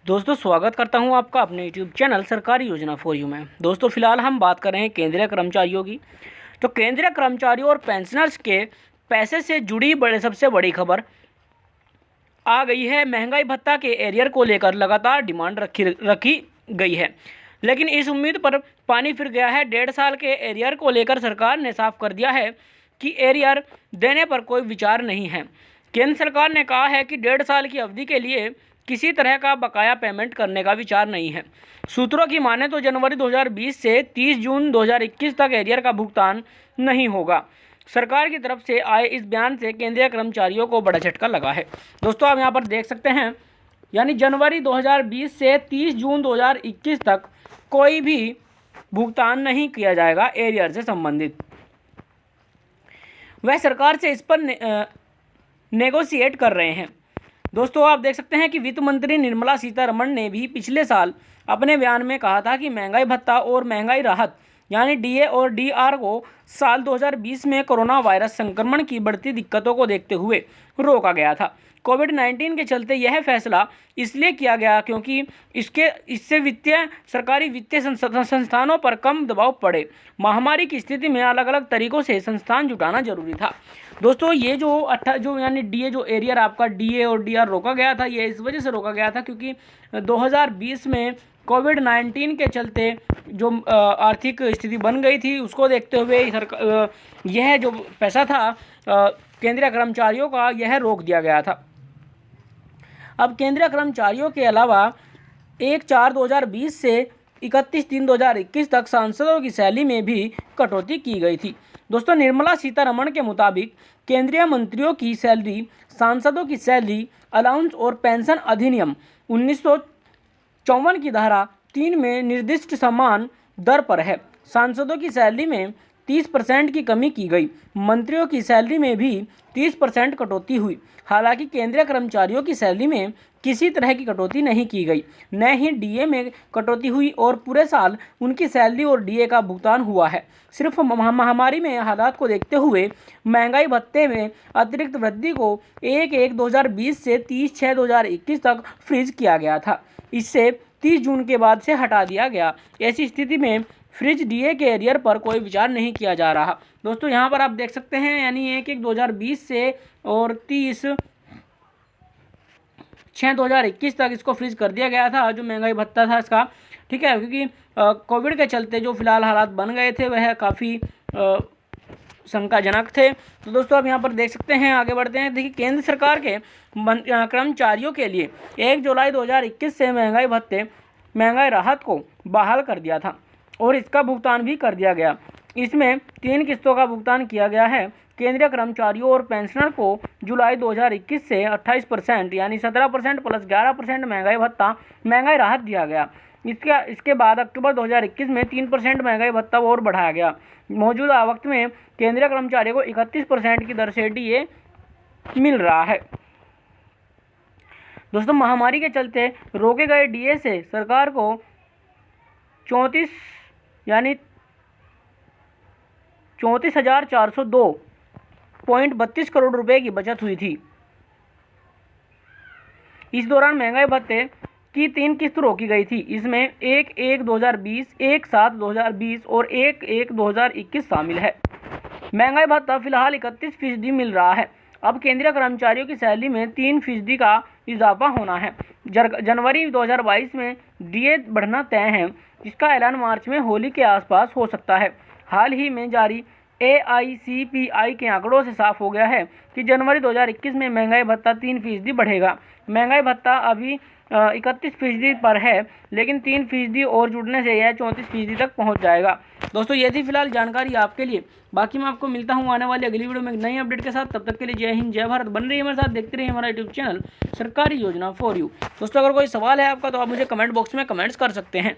दोस्तों स्वागत करता हूं आपका अपने YouTube चैनल सरकारी योजना फॉर यू में। दोस्तों फिलहाल हम बात कर रहे हैं केंद्रीय कर्मचारियों की। तो केंद्रीय कर्मचारियों और पेंशनर्स के पैसे से जुड़ी सबसे बड़ी खबर आ गई है। महंगाई भत्ता के एरियर को लेकर लगातार डिमांड रखी गई है, लेकिन इस उम्मीद पर पानी फिर गया है। 1.5 साल के एरियर को लेकर सरकार ने साफ कर दिया है कि एरियर देने पर कोई विचार नहीं है। केंद्र सरकार ने कहा है कि 1.5 साल की अवधि के लिए किसी तरह का बकाया पेमेंट करने का विचार नहीं है। सूत्रों की माने तो जनवरी 2020 से 30 जून 2021 तक एरियर का भुगतान नहीं होगा। सरकार की तरफ से आए इस बयान से केंद्रीय कर्मचारियों को बड़ा झटका लगा है। दोस्तों आप यहाँ पर देख सकते हैं, यानी जनवरी 2020 से 30 जून 2021 तक कोई भी भुगतान नहीं किया जाएगा एरियर से संबंधित। वह सरकार से इस पर नेगोशिएट कर रहे हैं। दोस्तों आप देख सकते हैं कि वित्त मंत्री निर्मला सीतारमण ने भी पिछले साल अपने बयान में कहा था कि महंगाई भत्ता और महंगाई राहत यानी डीए और डीआर को साल 2020 में कोरोना वायरस संक्रमण की बढ़ती दिक्कतों को देखते हुए रोका गया था। कोविड-19 के चलते यह फैसला इसलिए किया गया क्योंकि इससे सरकारी वित्तीय संस्थानों पर कम दबाव पड़े। महामारी की स्थिति में अलग अलग तरीकों से संस्थान जुटाना जरूरी था। दोस्तों ये जो यानी डीए जो एरियर आपका डीए और डीआर रोका गया था, ये इस वजह से रोका गया था क्योंकि 2020 में कोविड-19 के चलते जो आर्थिक स्थिति बन गई थी, उसको देखते हुए यह जो पैसा था केंद्रीय कर्मचारियों का, यह रोक दिया गया था। अब केंद्रीय कर्मचारियों के अलावा 1/4/2020 से 31/3/2021 तक सांसदों की सैलरी में भी कटौती की गई थी। दोस्तों निर्मला सीतारमण के मुताबिक केंद्रीय मंत्रियों की सैलरी, सांसदों की सैलरी अलाउंस और पेंशन अधिनियम 1954 की धारा 3 में निर्दिष्ट समान दर पर है। सांसदों की सैलरी में 30% की कमी की गई। मंत्रियों की सैलरी में भी 30% कटौती हुई। हालांकि केंद्रीय कर्मचारियों की सैलरी में किसी तरह की कटौती नहीं की गई, न ही डीए में कटौती हुई और पूरे साल उनकी सैलरी और डीए का भुगतान हुआ है। सिर्फ महामारी में हालात को देखते हुए महंगाई भत्ते में अतिरिक्त वृद्धि को 1/1/2020 से 30/6/2021 तक फ्रीज किया गया था। इससे 30 जून के बाद से हटा दिया गया। ऐसी स्थिति में फ्रिज डीए के एरियर पर कोई विचार नहीं किया जा रहा। दोस्तों यहाँ पर आप देख सकते हैं, यानी 1/1/2020 से और 30/6/2021 तक इसको फ्रीज कर दिया गया था, जो महंगाई भत्ता था इसका। ठीक है, क्योंकि कोविड के चलते जो फिलहाल हालात बन गए थे वह काफ़ी शंकाजनक थे। तो दोस्तों आप यहाँ पर देख सकते हैं, आगे बढ़ते हैं। देखिए केंद्र सरकार के कर्मचारियों के लिए 1 जुलाई 2021 से महंगाई राहत को बहाल कर दिया था और इसका भुगतान भी कर दिया गया। इसमें 3 किस्तों का भुगतान किया गया है। केंद्रीय कर्मचारियों और पेंशनर को जुलाई 2021 से 28% यानी 17% प्लस 11% महंगाई राहत दिया गया। इसके बाद अक्टूबर 2021 में 3% महंगाई भत्ता और बढ़ाया गया। मौजूदा वक्त में केंद्रीय कर्मचारियों को 31% की दर से डीए मिल रहा है। दोस्तों महामारी के चलते रोके गए डीए से सरकार को 34,402.32 करोड़ रुपए की बचत हुई थी। इस दौरान महंगाई भत्ते की 3 किस्त रोकी गई थी। इसमें 1/1/2020, 1/7/2020 और 1/1/2021 शामिल है। महंगाई भत्ता फिलहाल 31% मिल रहा है। अब केंद्रीय कर्मचारियों की सैलरी में 3% का इजाफा होना है। जनवरी 2022 में डीए बढ़ना तय है, जिसका ऐलान मार्च में होली के आसपास हो सकता है। हाल ही में जारी AICPI के आंकड़ों से साफ हो गया है कि जनवरी 2021 में महंगाई भत्ता 3% बढ़ेगा। महंगाई भत्ता अभी 31% पर है, लेकिन 3% और जुड़ने से यह 34% तक पहुंच जाएगा। दोस्तों ये थी फिलहाल जानकारी आपके लिए। बाकी मैं आपको मिलता हूं आने वाली अगली वीडियो में एक नई अपडेट के साथ। तब तक के लिए जय हिंद, जय भारत। बन रही है हमारे साथ, देखते रहिए हमारा यूट्यूब चैनल सरकारी योजना फॉर यू। दोस्तों अगर कोई सवाल है आपका तो आप मुझे कमेंट बॉक्स में कमेंट्स कर सकते हैं।